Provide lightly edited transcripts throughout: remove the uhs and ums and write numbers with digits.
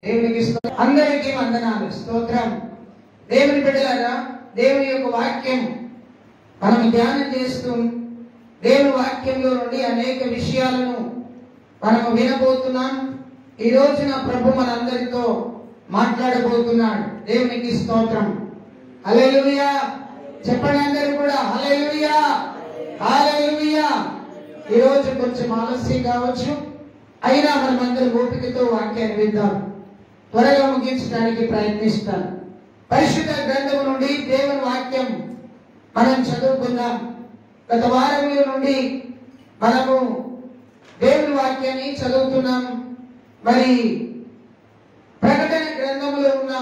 దేవునికి అందరికీ వందనాలు, స్తోత్రం. దేవుని బిడ్డలారా, దేవుని యొక్క వాక్యం మనం ధ్యానం చేస్తూ దేవుని వాక్యంలో నుండి అనేక విషయాలను మనము వినబోతున్నాం. ఈ రోజున ప్రభు మనందరితో మాట్లాడబోతున్నాడు. దేవునికి స్తోత్రం. హల్లెలూయా చెప్పండి అందరూ కూడా, హల్లెలూయా హల్లెలూయా. ఈ రోజు కొంచెం ఆలస్యం కావచ్చు, అయినా మనమందరం ఓపికతో వాక్యాన్ని విందాం. త్వరగా ముగించడానికి ప్రయత్నిస్తాను. పరిశుద్ధ గ్రంథము నుండి దేవుని వాక్యం మనం చదువుకుందాం. గత వారంలో నుండి మనము దేవుని వాక్యాన్ని చదువుతున్నాం. మరి ప్రకటన గ్రంథంలో ఉన్న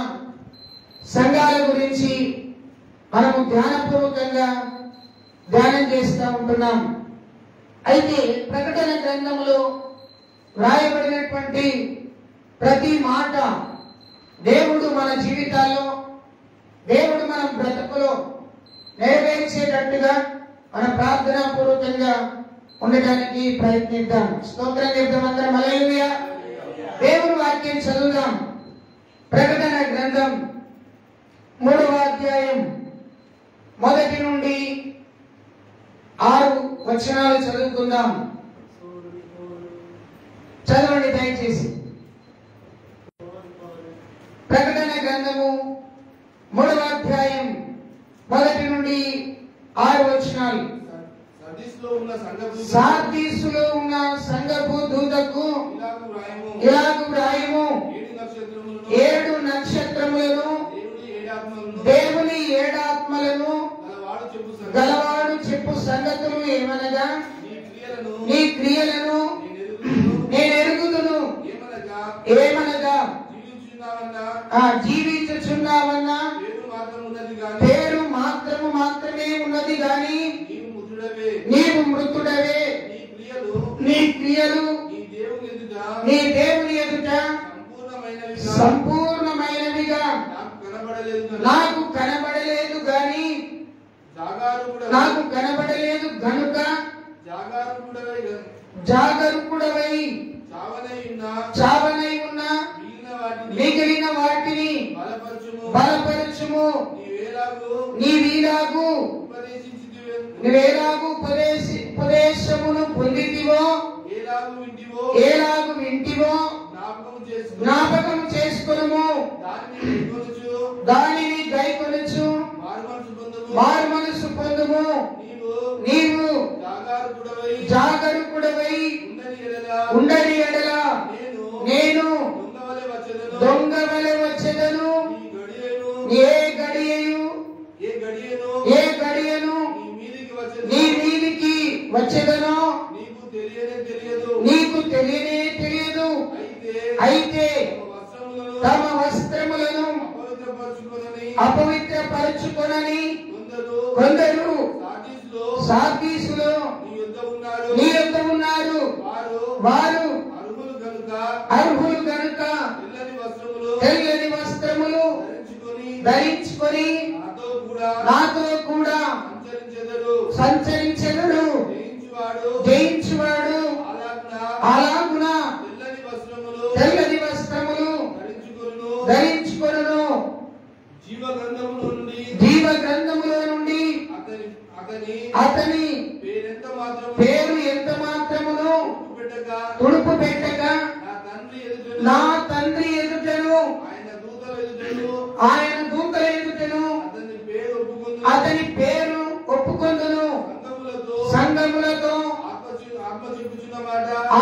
సంఘాల గురించి మనము ధ్యానపూర్వకంగా ధ్యానం చేస్తూ ఉంటున్నాం. అయితే ప్రకటన గ్రంథంలో రాయబడినటువంటి ప్రతి మాట దేవుడు మన జీవితాల్లో, దేవుడు మన బ్రతుకులో నెరవేర్చేటట్టుగా మన ప్రార్థనా పూర్వకంగా ఉండటానికి ప్రయత్నిద్దాం. స్తోత్రం చెప్తాం అందరం, హల్లెలూయా. దేవుని వాక్యం చదువుదాం. ప్రకటన గ్రంథం 3వ అధ్యాయం 1 నుండి 6 వచనాలు చదువుకుందాం. చదవండి దయచేసి. ప్రకటన గ్రంథము 3వ అధ్యాయం 1 నుండి 6 వచనాలు. సార్దీసులో ఉన్న సంఘపు దూతకు ఇలాగు వ్రాయము, 7 నక్షత్రములను దేవుని 7 ఆత్మలను గలవాడు చెప్పు సంగతులు ఏమనగా, నీ క్రియలను నేను ఎరుగుదును. ఏమనగా జీవించుచున్నావన్నా పేరు మాత్రమే ఉన్నది గాని నీవు మృతుడవే. నీ క్రియలు నీ దేవుని ఎదుట సంపూర్ణమైనవిగా నాకు కనబడలేదు గాని నాకు కనబడలేదు గనుక జాగరూకుడవై చావనై ఉన్న మిగిలిన వాటిని బలపరచుము. నీవేలాగు ఉపదేశమును పొందితివో, ఏలాగు వింటివో జ్ఞాపకం చేసుకొనుము. దానిని గైకొనుచు మారుమనసు పొందుము. నీవు జాగరూకుడవై ఉండని ఎడల నేను దొంగ వలె వచ్చెదను. ఏ గడియను నీ మీదికి వచ్చెదనో నీకు తెలియనే తెలియదు. అయితే తమ వస్త్రములను అపవిత్రపరచుకొనని కొందరు సార్దీసులో నీ యొద్ద ఉన్నారు. వారు అర్హులు గనుక తెల్లని వస్త్రములు ధరించుకొని నాతో కూడా సంచరించెదరు. జయించువాడు అలాగున తెల్లని వస్త్రములు ధరించుకొనును. జీవ గ్రంథములో నుండి అతని పేరు ఎంత మాత్రమును తుడుపు పెట్టక నా తండ్రి ఎదుటను ఆయన దూతల ఎదుటను అతని పేరు ఒప్పుకొందును. సంఘములతో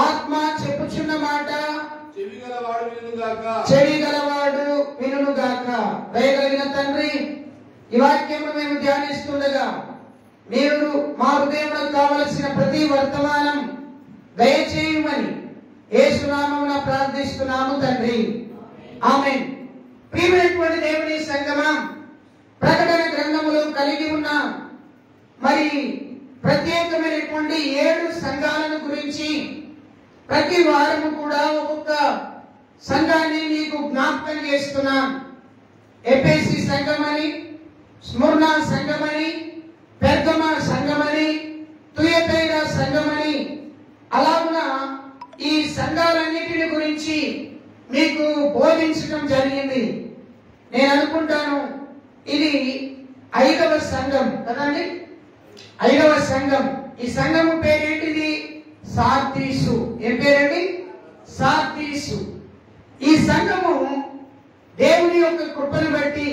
ఆత్మ చెప్పుచున్న మాట చెవిగలవాడు వినుగాక. దయగలిగిన తండ్రి, ఈ వాక్యము మేము ధ్యానిస్తుండగా మీరు మా హృదయంలో కావలసిన ప్రతి వర్తమానం దయచేయమని యేసు నామమున ప్రార్థిస్తున్నాము తండ్రి, ఆమేన్. ప్రియమైనటువంటి దేవుని సంగమా, ప్రకటన గ్రంథములో కలిగి ఉన్న మరి ప్రత్యేకమైనటువంటి 7 సంఘాలను గురించి ప్రతి వారము కూడా ఒక్కొక్క సంఘాన్ని మీకు జ్ఞాపకం చేస్తున్నాం. ఎఫెసీ సంఘమని, స్ముర్నా సంఘమని, పెర్గమ సంఘమని, తుయతైర సంఘమని, అలాగున ఈ సంఘాలన్నిటిని గురించి మీకు బోధించడం జరిగింది. నేను అనుకుంటాను ఇది 5వ సంఘం కదండి, 5వ సంఘం. ఈ సంఘం పేరేంటిది? సార్దీసు. ఏం పేరండి? సార్దీసు. ఈ సంఘము దేవుని యొక్క కృపను బట్టి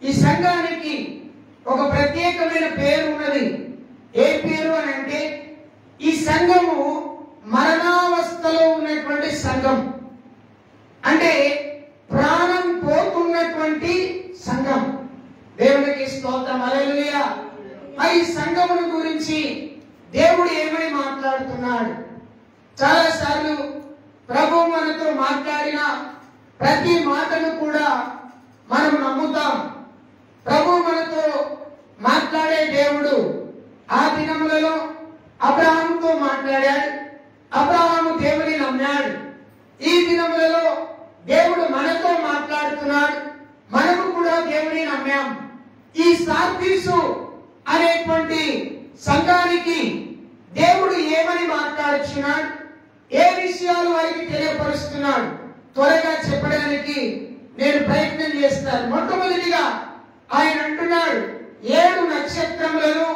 ఈ సంఘానికి ఒక ప్రత్యేకమైన పేరు ఉన్నది. ఏ పేరు అని అంటే, ఈ సంఘము మరణావస్థలో ఉన్నటువంటి సంఘం, అంటే ప్రాణం పోతున్నటువంటి సంఘం. దేవునికి స్తోత్రం, హల్లెలూయా. ఈ సంఘమును గురించి దేవుడు ఏమని మాట్లాడుతున్నాడు? చాలా సార్లు ప్రభు మనతో మాట్లాడిన ప్రతి మాటను కూడా మనం నమ్ముతాం. ప్రభు మనతో మాట్లాడే దేవుడు. ఆ దినములలో అబ్రహాముతో మాట్లాడాడు, అబ్రహాము దేవుని నమ్మాడు. ఈ దినములలో దేవుడు మనతో మాట్లాడుతున్నాడు, మనము కూడా దేవుని నమ్మాం. ఈ సార్దీసు అనేటువంటి సంఘానికి దేవుడు ఏమని మాట్లాడుచున్నాడు, ఏ విషయాలు వారికి తెలియపరుస్తున్నాడు, త్వరగా చెప్పడానికి నేను ప్రయత్నం చేస్తాను. మొట్టమొదటిగా ఆయన అంటున్నాడు, 7 నక్షత్రములను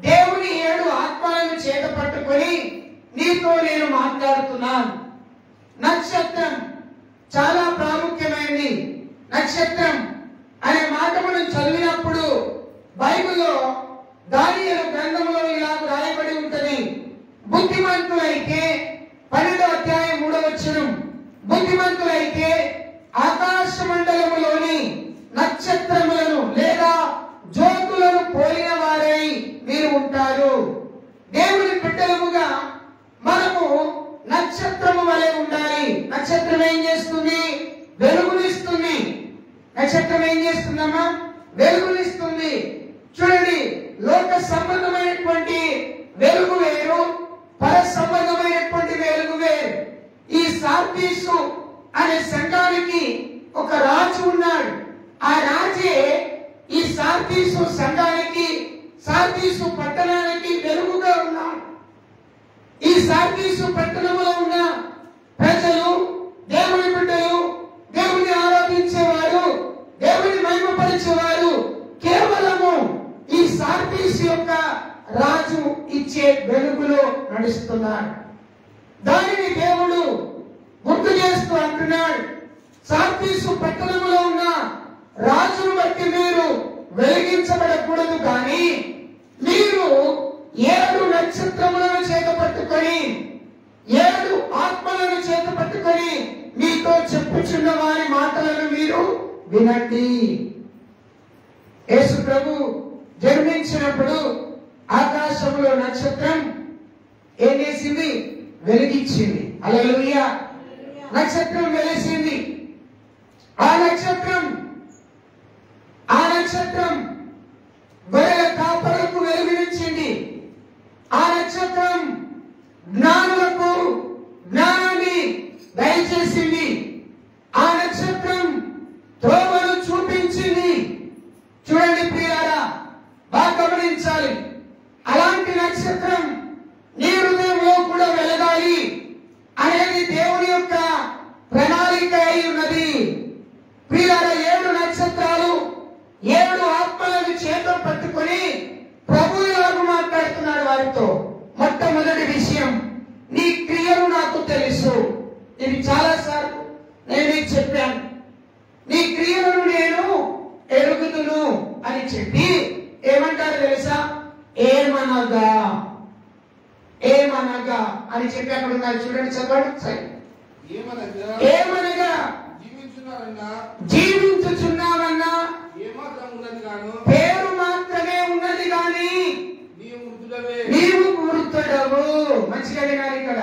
దేవుని 7 ఆత్మలను చేత పట్టుకొని నీతో నేను మాట్లాడుతున్నాను. నక్షత్రం చాలా ప్రాముఖ్యమైనది. నక్షత్రం అనే మాట మనం చదివినప్పుడు బైబిల్లో దానియేలు గ్రంథంలో ఇలా రాయబడి ఉంటది. బుద్ధిమంతులైతే 12వ అధ్యాయం 3వ వచనం, బుద్ధిమంతులైతే ఆకాశ మండలములోని నక్షత్రములను లేదా జ్యోతులను పోలిన వారై మీరు ఉంటారు. దేవుని బిడ్డలముగా మనము నక్షత్రము వలె ఉండాలి. నక్షత్రం ఏం చేస్తుంది? వెలుగునిస్తుంది. నక్షత్రం ఏం చేస్తుందమ్మా? వెలుగునిస్తుంది. చూడండి, లోక సంబంధమైనటువంటి వెలుగు వేరు, పర సంబంధమైనటువంటి వెలుగు వేరు. ఈ సార్దీసు అనే సంఘానికి ఒక రాజు ఉన్నాడు. ఆ రాజే ఈ సార్దీసు సంఘానికి, సార్దీసు పట్టణానికి వెలుగుగా ఉన్నాడు. ఈ సార్దీసు పట్టణంలో ఉన్న ప్రజలు, దేవుని బిడ్డలు, దేవుని ఆరాధించేవారు, దేవుని మహిమపరిచేవారు కేవలము ఈ సార్దీసు యొక్క రాజు ఇచ్చే వెలుగులో నడుస్తున్నాడు. దానిని దేవుడు గుర్తు చేస్తూ అంటున్నాడు, సార్దీసు పట్టణంలో ఉన్న రాజును బట్టి మీరు వెలిగించబడకూడదు, కానీ మీరు 7 నక్షత్రములను చేత పట్టుకొని, 7 ఆత్మలను చేత పట్టుకొని మీతో చెప్పుచున్న వారి మాటలను మీరు వినండి. యేసు ప్రభు జన్మించినప్పుడు ఆకాశంలో నక్షత్రం ఏం చేసింది? వెలిగించింది. హల్లెలూయా. నక్షత్రం వెలిసింది. ఆ నక్షత్రం గొర్రెల కాపరులకు వెలుగునిచ్చింది. ఆ నక్షత్రం జ్ఞానులకు జ్ఞానాన్ని దయచేసింది. ఆ నక్షత్రం త్రోవను చూపించింది. చూడండి ప్రియారా, బాగా గమనించాలి. అలాంటి నక్షత్రం నీ హృదయంలో కూడా వెలగాలి అనేది దేవుని యొక్క ప్రణాళిక అయి ఉన్నది. ప్రియారా, 7 నక్షత్రాలు 7 ఆత్మలను చేత పట్టుకొని ప్రభు ఇలాగ మాట్లాడుతున్నాడు వారితో. మొట్టమొదటి విషయం, నీ క్రియలు నాకు తెలుసు. ఇది చాలా సార్లు నేను మీకు చెప్పాను. నీ క్రియలను నేను ఎరుగుదును అని చెప్పి ఏమంటారు తెలుసా? ఏమనగా అని చెప్పి అక్కడ ఉన్నారు. చూడండి, చదవండి. ఏమనగా జీవించుచున్నావన్నా పేరు మాత్రమే ఉన్నది కానీ నీవు మృతుడవు. మంచిగా వినాలి. ఇక్కడ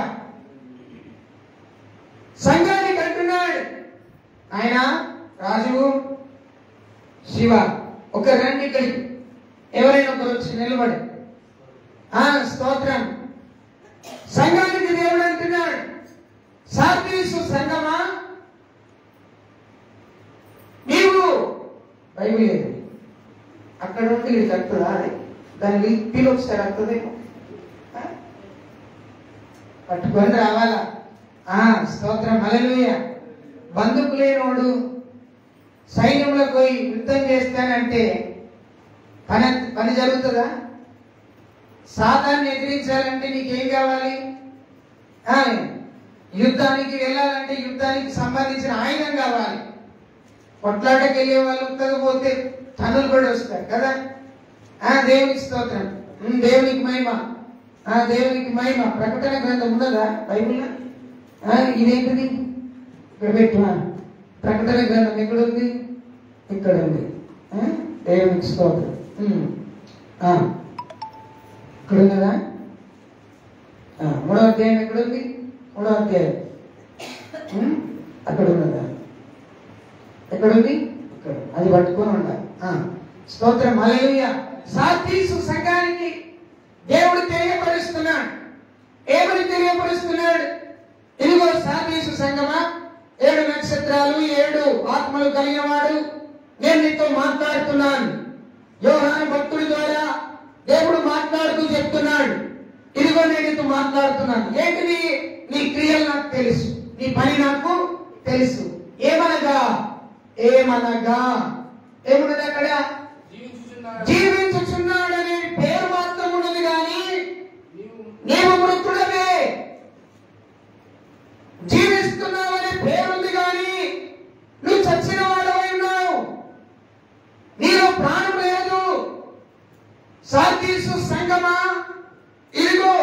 సంఘానికి అంటున్నాడు ఆయన, రాజు శివ ఒక రండి ఇక్కడికి, ఎవరైనా ఒకరు వచ్చి నిలబడి. స్తోత్రం. సంఘానికి దేవుడు అంటున్నాడు, సార్దీసు సంఘమా, నీవు బైబిల్ లేదు అక్కడ ఉండి ఇది కడుతుందా? దాన్ని పిలు ఒకసారి వస్తుందేమో, పట్టుకొని రావాలా? స్తోత్రం, హల్లెలూయా. బంధుకు లేనోడు సైన్యంలో పోయి యుద్ధం చేస్తానంటే పని జరుగుతుందా? సాతాన్ని ఎదిరించాలంటే నీకేం కావాలి? యుద్ధానికి వెళ్ళాలంటే యుద్ధానికి సంబంధించిన ఆయుధం కావాలి. కొట్లాటకి వెళ్ళే వాళ్ళు ఉత్తకపోతే తనులు కూడా వస్తాయి కదా. దేవునికి స్తోత్రం, దేవునికి మహిమ, దేవునికి మహిమ. ప్రకటన గ్రంథం ఉన్నదా బైబిల్లో? ఇదేంటిది? ఇక్కడ పెట్టుమా. ప్రకటన గ్రంథం ఎక్కడుంది? ఇక్కడ ఉంది. దేవునికి స్తోత్రం. ఇక్కడ ఉన్నదా? 3వ అధ్యాయం ఎక్కడుంది? 3వ అధ్యాయం అక్కడ ఉన్నదా? ఎక్కడుంది? ఇక్కడ. అది పట్టుకొని ఉండాలి. స్తోత్రం, హల్లెలూయా. సార్దీసు సంఘానికి దేవుడు తెలియపరుస్తున్నాడు. ఏమని తెలియపరుస్తున్నాడు? ఇదిగో సార్దీసు సంఘమా, 7 నక్షత్రాలు 7 ఆత్మలు కలిగిన వాడు, నేను నీతో మాట్లాడుతున్నాను. యోహాను భక్తుడి ద్వారా దేవుడు మాట్లాడుతూ చెప్తున్నాడు, ఇదిగో నేను నీతో మాట్లాడుతున్నాను. ఏంటిది? నీ క్రియలు నాకు తెలుసు, నీ పని నాకు తెలుసు. ఏమనగా ఏమున్నది అక్కడ? జీవించుచున్నాడు అనే పేరు మాత్రం ఉన్నది, కానీ నీవు మృతుడవే. జీవిస్తున్నావు అనే పేరుంది, కానీ నువ్వు చచ్చిన వాడవై ఉన్నావు. నీలో ప్రాణం లేదు. సార్దీసు సంఘమా, ఇదిగో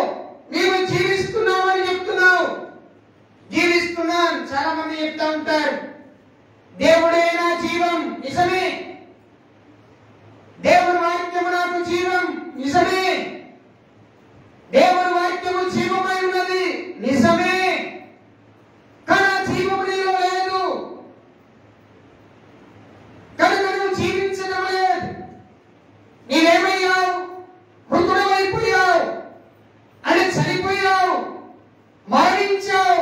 నీవు జీవిస్తున్నావు అని చెప్తున్నావు. జీవిస్తున్నాను చాలా మంది చెప్తా ఉంటారు. దేవుడే నా జీవం, నిజమే. దేవుని వాక్యము నాకు జీవం, నిజమే. దేవుని వాక్యము జీవమై ఉన్నది, నిజమే. కానీ జీవము నీలో లేదు కనుక నువ్వు జీవించడం లేదు. నీవేమయ్యావు? మృతుడమైపోయావు, అని చనిపోయావు, మరణించావు.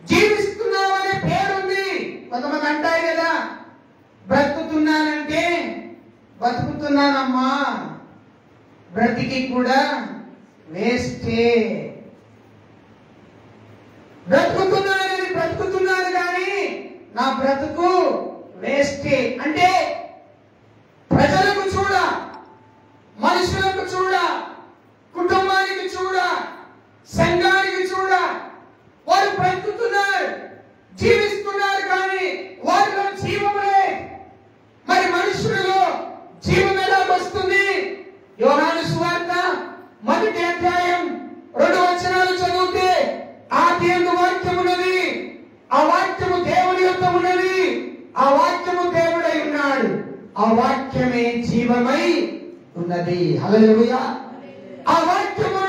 జీవిస్తున్నావు అనే పేరుంది. కొంతమంది అంటారు కదా, బ్రతుకుతున్నానంటే బతుకుతున్నానమ్మా, బ్రతికి కూడా వేస్టే. బ్రతుకుతున్నాను కానీ నా బ్రతుకు వేస్టే. అంటే ప్రజలకు చూడ, మనుషులకు చూడ, కుటుంబానికి చూడ, సంఘానికి చూడ, వారు బ్రతుకుతున్నారు, జీవిస్తున్నారు, కానీ వారిలో జీవమే. మరి మనుషులలో జీవం ఎలా వస్తుంది? యోహాను సువార్త 1వ అధ్యాయం 2 వచనాలు చదివితే, ఆదియందు వాక్యము ఉన్నది, ఆ వాక్యము దేవుని యొద్ద ఉన్నది, ఆ వాక్యము దేవుడై ఉన్నాడు, ఆ వాక్యమే జీవమై ఉన్నది. హల్లెలూయా. ఆ వాక్యము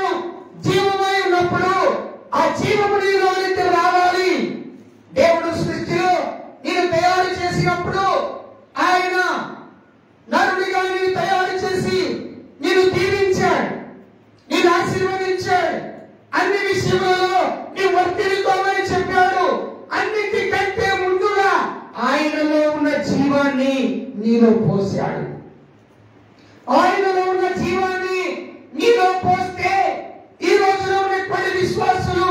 జీవమై ఉన్నప్పుడు ఆ జీవము నీలో నుంచి రావాలి. దేవుడు సృష్టిలో నేను తయారు చేసినప్పుడు ఆయన నరుడిగా నేను తయారు చేసి నేను దీవించాడు, నేను ఆశీర్వదించాడు. అన్ని విషయాలలో నీ వర్తిల్లుకోమని చెప్పాడు. అన్నిటికంటే ముందుగా ఆయనలో ఉన్న జీవాన్ని నీలో పోశాడు. ఆయనలో ఉన్న జీవాన్ని నీలో పోస్తే ఈ రోజులో ఉన్నటువంటి విశ్వాసులు,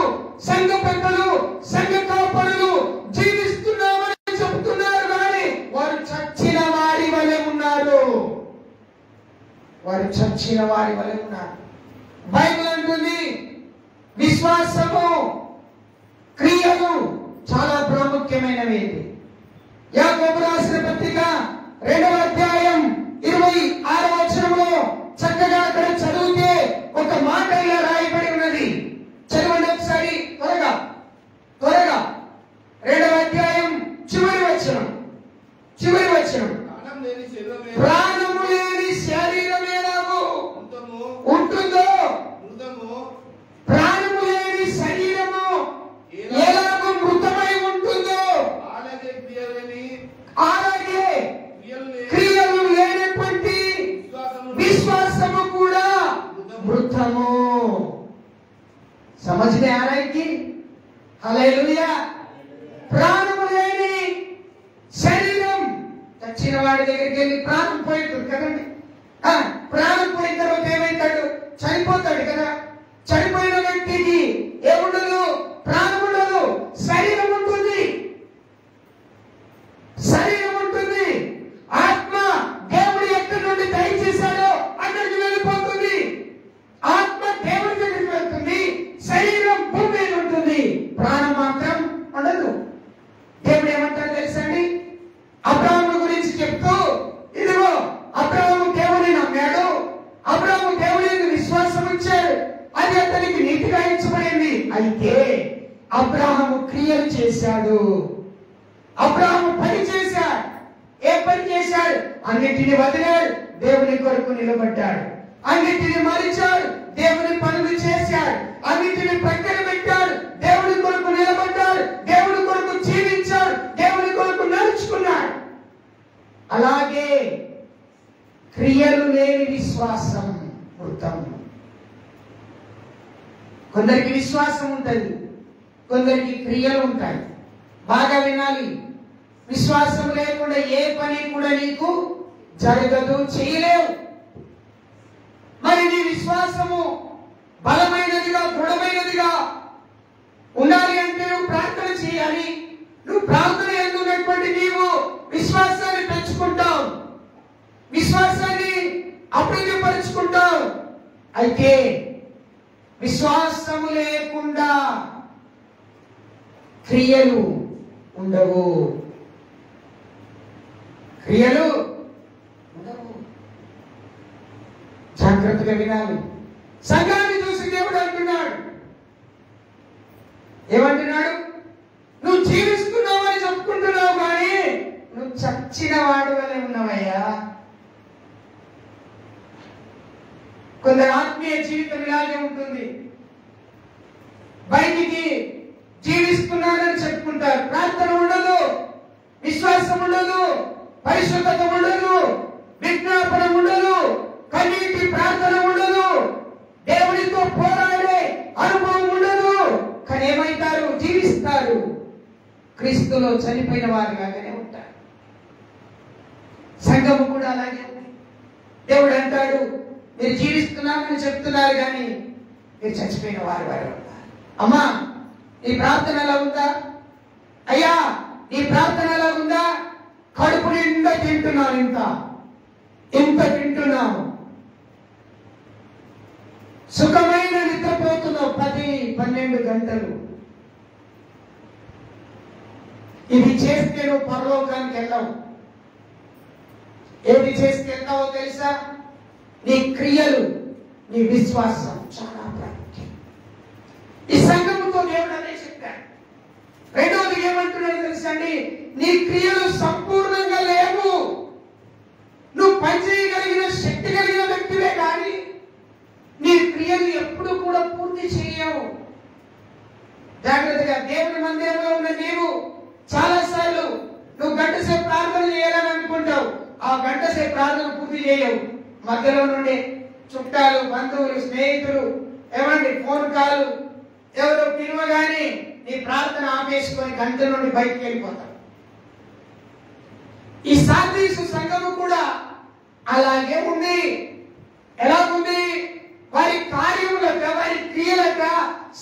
సంఘ పెద్దలు, సంఘ కాపరులు జీవిస్తున్నామని చెప్తున్నారు, కానీ వారు చచ్చిన వారి వలె ఉన్నారు. వారు చచ్చిన వారి వలె ఉన్నారు. బైబిల్ అంటుంది విశ్వాసము, క్రియలు చాలా ప్రాముఖ్యమైనవి. యాకోబు రాసిన పత్రిక 2వ అధ్యాయం 26వ వచనంలో చక్కగా అక్కడ చదివితే ఒక మాట ఇలా రాయబడి ఉన్నది. చదవండి ఒకసారి త్వరగా. 2వ అధ్యాయం చివరి వచనం. ప్రాణము లేని శరీరం ఎలాగో ఉంటుందో, ప్రాణము లేని శరీరము ఎలాగో మృతమై ఉంటుందో, అలాగే క్రియలు లేనటువంటి విశ్వాసము కూడా మృతము. సమझने आ रहा है कि హల్లెలూయా. ప్రాణము లేని శరీరం, చచ్చిన వాడి దగ్గరికి వెళ్ళి ప్రాణం పోయింటుంది కదండి. ప్రాణం పోయిన తర్వాత ఏమైతాడు? చనిపోతాడు కదా. చనిపోయిన వ్యక్తికి ఏముండదు? ప్రాణం ఉండదు, శరీరం ఉంటుంది. చేశాడు. అబ్రాహాము పని చేశాడు. ఏ పని చేశాడు? అన్నిటిని వదిలాడు, దేవుని కొరకు నిలబడ్డాడు. అన్నిటిని మరిచాడు, దేవుని పనులు చేశాడు. అన్నిటిని ప్రక్కన పెట్టాడు, దేవుని కొరకు నిలబడ్డాడు, దేవుని కొరకు జీవించాడు, దేవుని కొరకు నడుచుకున్నాడు. అలాగే క్రియలు లేని విశ్వాసం వృతం. కొందరికి విశ్వాసం ఉంటుంది, కొందరికి క్రియలు ఉంటాయి. బాగా వినాలి. విశ్వాసం లేకుండా ఏ పని కూడా నీకు జరగదు, చేయలేవు. మరి నీ విశ్వాసము బలమైనదిగా, దృఢమైనదిగా ఉండాలి అంటే నువ్వు ప్రార్థన చేయాలి. నువ్వు ప్రార్థన ఎందుకున్నటువంటి నీవు విశ్వాసాన్ని పెంచుకుంటావు, విశ్వాసాన్ని అభివృద్ధిపరుచుకుంటావు. అయితే విశ్వాసము లేకుండా క్రియలు ఉండవు, క్రియలు ఉండవు. జాగ్రత్తగా వినాలి. సంఘాన్ని చూసి దేవుడు అంటున్నాడు, ఏమంటున్నాడు? నువ్వు జీవిస్తున్నావని చెప్పుకుంటున్నావు, కానీ నువ్వు చచ్చిన వాడు వలె ఉన్నావయ్యా. కొందరు ఆత్మీయ జీవితం ఇలాగే ఉంటుంది. బయటికి జీవిస్తున్నానని చెప్పుకుంటారు, ప్రార్థన ఉండదు, విశ్వాసం ఉండదు, పరిశుద్ధత ఉండదు, విజ్ఞాపన ఉండదు, కన్నీటి ప్రార్థన ఉండదు, దేవునితో పోరాడే అనుభవం ఉండదు. కానీ ఏమైతారు? జీవిస్తారు, క్రీస్తులో చనిపోయిన వారు లాగానే ఉంటారు. సంఘము కూడా అలాగే ఉంది. దేవుడు అంటాడు, మీరు జీవిస్తున్నామని చెప్తున్నారు, కానీ మీరు చచ్చిపోయిన వారు వారు ఉంటారు. అమ్మా, నీ ప్రార్థన ఎలా ఉందా? అయ్యా, నీ ప్రార్థన ఎలా ఉందా? కడుపు నిండా తింటున్నావు, ఇంత తింటున్నావు, సుఖమైన నిద్రపోతున్నావు 10-12 గంటలు. ఇది చేస్తే నువ్వు పరలోకానికి వెళ్ళవు. ఏది చేస్తే వెళ్తావో తెలుసా? నీ క్రియలు, నీ విశ్వాసం చాలా ప్రాముఖ్యం. ఈ సంఘముతో దేవుడు అదే చెప్పాడు. రెండవది ఏమంటున్నాడు తెలుసా అండి? నీ క్రియలు సంపూర్ణంగా లేవు. నువ్వు పనిచేయగలిగిన శక్తి కలిగిన వ్యక్తివే, కానీ నీ క్రియలు ఎప్పుడు కూడా పూర్తి చేయవు. జాగ్రత్తగా. దేవుని మందిరంలో ఉన్న నీవు చాలాసార్లు నువ్వు గంట సేపు ప్రార్థన చేయాలని అనుకుంటావు, ఆ గంట సేపు ప్రార్థన పూర్తి చేయవు. మధ్యలో నుండి చుట్టాలు, బంధువులు, స్నేహితులు, ఏమండి ఫోన్ కాల్, ఎవరు పిలువగానే నీ ప్రార్థన ఆపేసుకొని గంట నుండి బయటికి వెళ్ళిపోతావు. ఈ సార్దీసు సంఘము కూడా అలాగే ఉంది. ఎలా ఉంది? వారి కార్యములక, వారి క్రియలక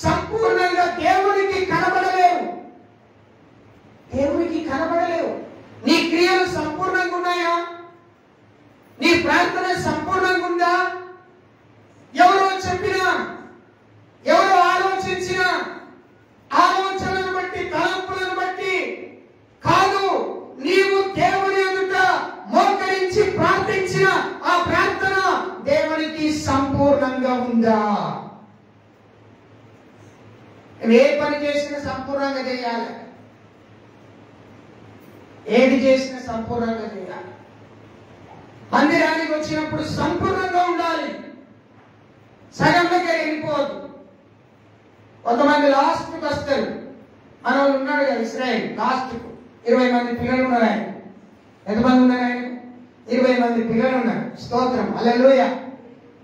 సంపూర్ణంగా దేవునికి కనబడలేవు, దేవునికి కనబడలేవు. నీ క్రియలు సంపూర్ణంగా ఉన్నాయా? నీ ప్రార్థన సంపూర్ణంగా ఉందా? ఎవరో చెప్పినా, ఎవరో ఆలోచించినా, ఆలోచనను బట్టి, తలంపులను బట్టి కాదు, నీవు దేవుని ఎదుట మోకరించి ప్రార్థించిన ఆ ప్రార్థన దేవునికి సంపూర్ణంగా ఉందా? ఏ పని చేసినా సంపూర్ణంగా చేయాలి, ఏది చేసినా సంపూర్ణంగా చేయాలి. మందిరానికి వచ్చినప్పుడు సంపూర్ణంగా ఉండాలి, సగంలోకి వెళ్ళిపోదు. కొంతమంది లాస్ట్కి వస్తారు. మన ఉన్నాడు కదా ఇస్రాయేల్, లాస్ట్కు 20 మంది పిల్లలు ఉన్నారు. ఆయన ఎంతమంది ఉన్నారు? ఆయన 20 మంది పిల్లలు ఉన్నారు. స్తోత్రం, హల్లెలూయా,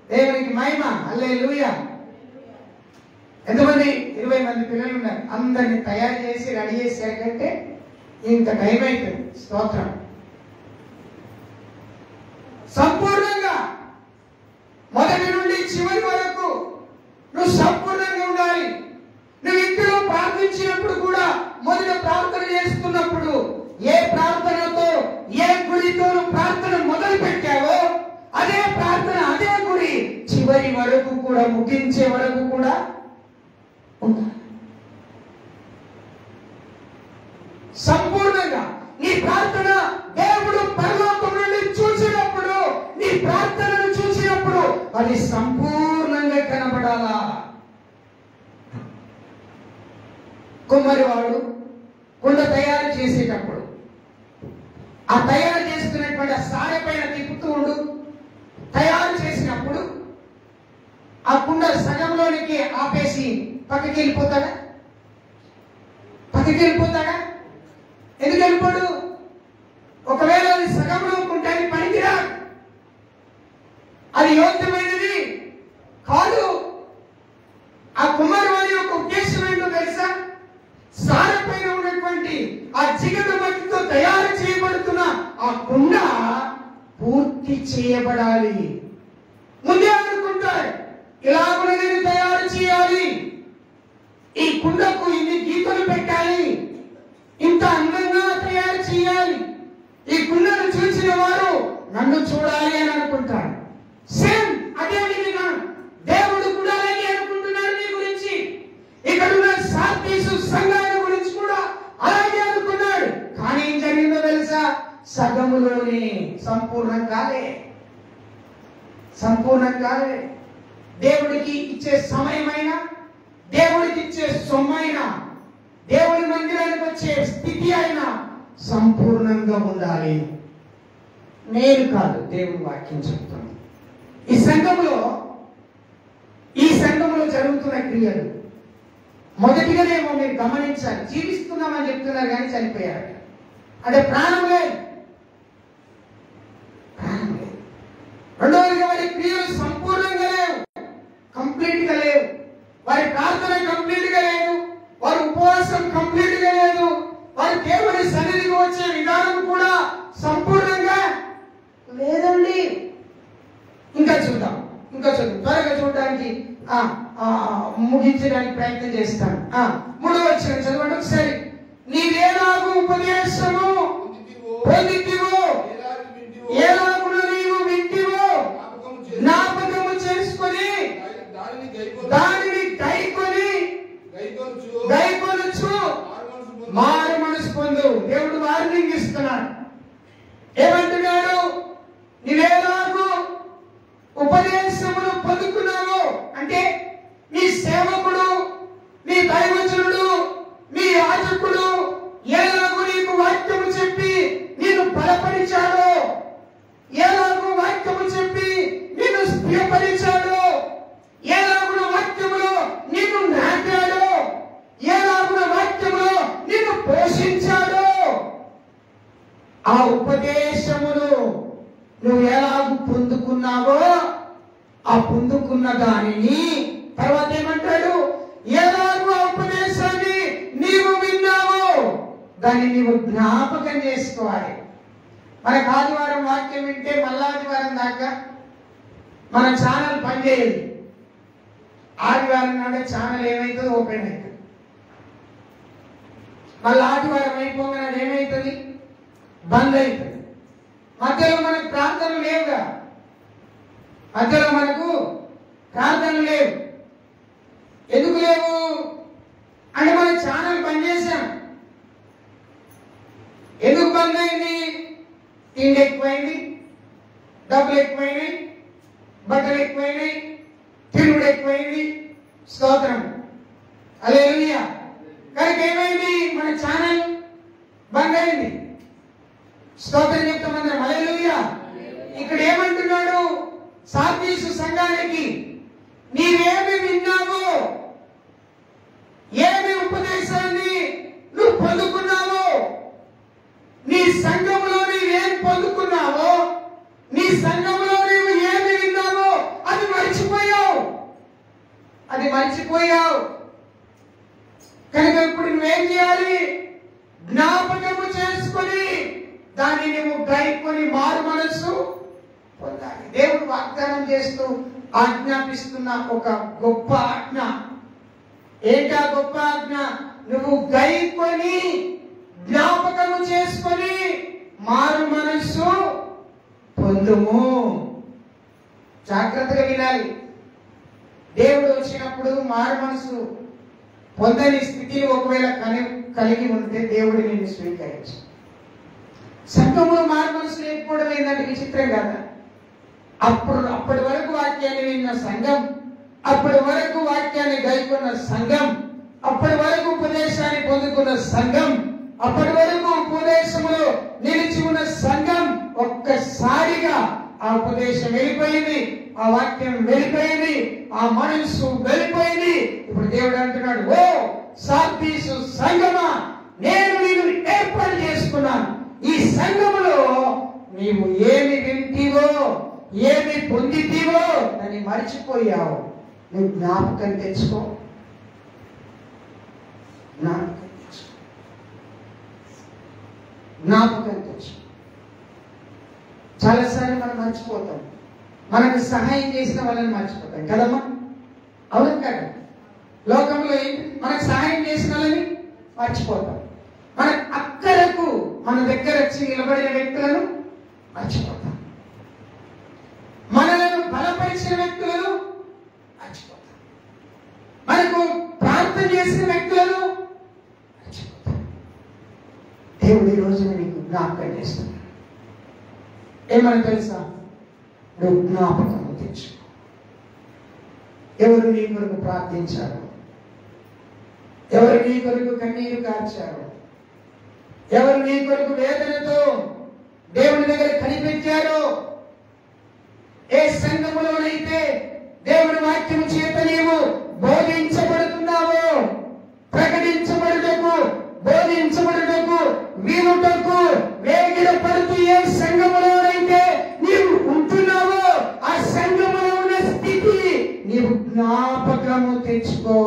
దేవునికి మహిమ, హల్లెలూయా. ఎంతమంది? 20 మంది పిల్లలు ఉన్నారు. అందరిని తయారు చేసి రెడీ చేసేకంటే ఇంత టైం అయిపోయింది. స్తోత్రం. సంపూర్ణంగా మొదటి నుండి చివరి వరకు నువ్వు సంపూర్ణంగా ఉండాలి. నువ్వు ఇంట్లో ప్రార్థించినప్పుడు కూడా, మొదట ప్రార్థన చేస్తున్నప్పుడు ఏ ప్రార్థనతో, ఏ గుడితో నువ్వు ప్రార్థన మొదలు పెట్టావో అదే ప్రార్థన, అదే గుడి చివరి వరకు కూడా, ముగించే వరకు కూడా ఉండాలి. సంపూర్ణంగా నీ ప్రార్థన దేవుడు పరలోకం నుండి చూసినప్పుడు, నీ ప్రార్థనను చూసినప్పుడు అది సంపూర్ణంగా కనబడాలా. కుమ్మరివాడు కుండ తయారు చేసేటప్పుడు ఆ తయారు చేస్తున్నటువంటి ఆ సారె పైన తిప్పుతూ ఉండు. తయారు చేసినప్పుడు ఆ కుండ సగంలోనికి ఆపేసి పక్కకి వెళ్ళిపోతాడా? పక్కకి వెళ్ళిపోతాడా? ఎందుకు వెళ్ళిపోడు? ఒకవేళ అది సగంలో ఉంటే అది పనికిరాదు, అది యోగ్యమైనది కాదు. ఆ కుమారుని యొక్క ఉద్దేశం ఏంటో తెలుసా? సార పైన ఉన్నటువంటి ఆ జిగట మట్టితో తయారు చేయబడుతున్న ఆ కుండ పూర్తి చేయబడాలి. ముందే అనుకుంటారు, ఇలాగున నేను తయారు చేయాలి, ఈ కుండకు ఇన్ని గీతలు పెట్టాలి, ఇంత అందంగా తయారు చేయాలి, ఈ కుండను చూసిన వారు నన్ను చూడాలి అని అనుకుంటారు. సేమ్ అదే విధంగా దేవుడు కూడా అలాగే అనుకుంటున్నాడు నీ గురించి. ఇక్కడ ఉన్న సార్దీసు సంఘాల గురించి కూడా అలాగే అనుకున్నాడు. కానీ ఏం జరిగిందో తెలుసా? సగములోనే, సంపూర్ణం కాలే. దేవుడికి ఇచ్చే సమయమైనా, దేవుడికి ఇచ్చే సొమ్మైనా, దేవుడి మందిరానికి వచ్చే స్థితి అయినా సంపూర్ణంగా ఉండాలి. నేను కాదు, దేవుడి వాక్యం చెప్తుంది. ఈ సంఘంలో జరుగుతున్న క్రియలు మొదటిగానేమో మీరు గమనించాలి. జీవిస్తున్నామని చెప్తున్నారు కానీ చనిపోయారు. అంటే ప్రాణం లేదు. రెండవదిగా వారి క్రియలు సంపూర్ణంగా లేవు, కంప్లీట్ గా లేవు. వారి ప్రార్థన కంప్లీట్ గా లేదు, వారి ఉపవాసం కంప్లీట్ గా లేదు, వారి దేవుని సన్నిధికి వచ్చే విధానం కూడా సంపూర్ణంగా లేదండి. ఇంకా చూద్దాం. త్వరగా చూడడానికి ముగించడానికి ప్రయత్నం చేస్తాను. 3వ వచనం చదవండి ఒకసారి. నీవేలాగు ఉపదేశము పొందితివో, ఎలాగున నీవు వింటివో జ్ఞాపకము చేసుకొని దానిని గైకొనుచు మారు మనసు పొందు. దేవుడు వార్నింగ్ ఇస్తున్నాడు. ఏమంటున్నాడు? నీవేలాగు ఉపదేశమును పొందుకున్నావు అంటే నీ సేవకుడు, నీ దైవజనుడు, నీ యాజకుడు ఎలాగూ నీకు వాక్యము చెప్పి నిన్ను బలపరిచాడో, ఎలాగూ వాక్యము చెప్పి నిన్ను స్థిరపరిచాడో, ఎలాగున వాక్యములో నిన్ను నాటాడో, ఎలాగున వాక్యములో నిన్ను పోషించాడో, ఆ ఉపదేశమును నువ్వు ఎలాగూ పొందుకున్నావో ఆ పొందుకున్న దానిని తర్వాత ఏమంటాడు? ఎలాగూ ఆ ఉపదేశాన్ని నీవు విన్నావో దాన్ని నీవు జ్ఞాపకం చేసుకోవాలి. మనకు ఆదివారం వాక్యం వింటే మళ్ళా ఆదివారం దాకా మన ఛానల్ పనిచేయదు. ఆదివారం నాడే ఛానల్ ఏమవుతుంది? ఓపెన్ అవుతుంది. మళ్ళీ ఆదివారం అయిపోగానే అది ఏమవుతుంది? బంద్ అవుతుంది. మధ్యలో మనకు ప్రార్థనలు లేవుగా, లేవు. ఎందుకు లేవు అంటే మన ఛానల్ బంద్ చేశాం. ఎందుకు బంద్ అయింది? తిండి ఎక్కువైంది, డబ్బులు ఎక్కువైనాయి, బట్టలు ఎక్కువైనాయి, తిరుగుడు ఎక్కువైంది. స్తోత్రం, హల్లెలూయా. కనుక ఏమైంది? మన ఛానల్ బంద్ అయింది. స్తోత్రం చెప్తామందరం, హల్లెలూయా. ఇక్కడ ఏమంటున్నాడు? సార్దీసు సంఘానికి నీవేమి విన్నావో, ఏమి ఉపదేశాన్ని నువ్వు పొందుకున్నావో, నీ సంఘములో నీవేం పొందుకున్నావో, నీ సంఘములో నీవు ఏమి విన్నావో అది మర్చిపోయావు. కనుక ఇప్పుడు నువ్వేం చేయాలి? జ్ఞాపకము చేసుకొని దాన్ని నువ్వు గైకొని మారు మనస్సు పొందాలి. దేవుడు వాగ్దానం చేస్తూ ఆజ్ఞాపిస్తున్న ఒక గొప్ప ఆజ్ఞ. ఏంటా గొప్ప ఆజ్ఞ? నువ్వు గైకొని జ్ఞాపకము చేసుకొని మారు మనస్సు పొందుము. జాగ్రత్తగా వినాలి. దేవుడు వచ్చినప్పుడు మారు మనసు పొందని స్థితిని ఒకవేళ కలిగి ఉంటే దేవుడు నిన్ను స్వీకరించు. సంఘంలో మారు మనసు లేకపోవడం ఏంటంటే విచిత్రం కదా. అప్పటి వరకు వాక్యాన్ని విన్న సంఘం, అప్పటి వరకు వాక్యాన్ని గైకొన్న సంఘం, అప్పటి వరకు ఉపదేశాన్ని పొందుకున్న సంఘం, అప్పటి వరకు ఉపదేశములో నిలిచి ఉన్న సంఘం ఒక్కసారిగా ఆ ఉపదేశం వెళ్ళిపోయింది, ఆ వాక్యం వెళ్ళిపోయింది, ఆ మనసు వెళ్ళిపోయింది. ఇప్పుడు దేవుడు అంటున్నాడు, ఓ సార్దీసు సంఘమా, నేను నీవు ఏర్పాటు చేసుకున్నాను. ఈ సంఘములో నీవు ఏమి వింటివో, ఏమి పొందితివో అని మర్చిపోయావు. నువ్వు జ్ఞాపకం తెచ్చుకో, జ్ఞాపకం తెచ్చుకో. చాలాసార్లు మనం మర్చిపోతాం, మనకు సహాయం చేసిన వాళ్ళని మర్చిపోతాం కదమ్మా, అవును కదా? లోకంలో ఏంటి, మనకు సహాయం చేసిన వాళ్ళని మర్చిపోతాం, మన అక్కరకు మన దగ్గర వచ్చి నిలబడిన వ్యక్తులను మర్చిపోతాం, మనలను బలపరిచిన వ్యక్తులను మర్చిపోతాం, మనకు ప్రార్థన చేసిన వ్యక్తులను మర్చిపోతాం. దేవుడు ఈ రోజున నీకు జ్ఞాపకం చేస్తున్నాడు. ఏమని తెలుసా? నువ్వు జ్ఞాపకం తెచ్చుకో. ఎవరు నీ కొరకు ప్రార్థించారు, ఎవరు నీ కొరకు కన్నీరు కార్చారు, ఎవరు నీ కొరకు వేదనతో దేవుని దగ్గర కనిపెట్టారో, ఏ సంఘములోనైతే దేవుని వాక్యం చేత నీవు బోధించబడుతున్నావో, ప్రకటించబడుటకు, బోధించబడుటకు, వినుటకు వేగిర పడుతూ ఏ సంఘములోనైతే నీవు ఉంటున్నావో ఆ సంఘములో ఉన్న స్థితి నీవు జ్ఞాపకము తెచ్చుకో.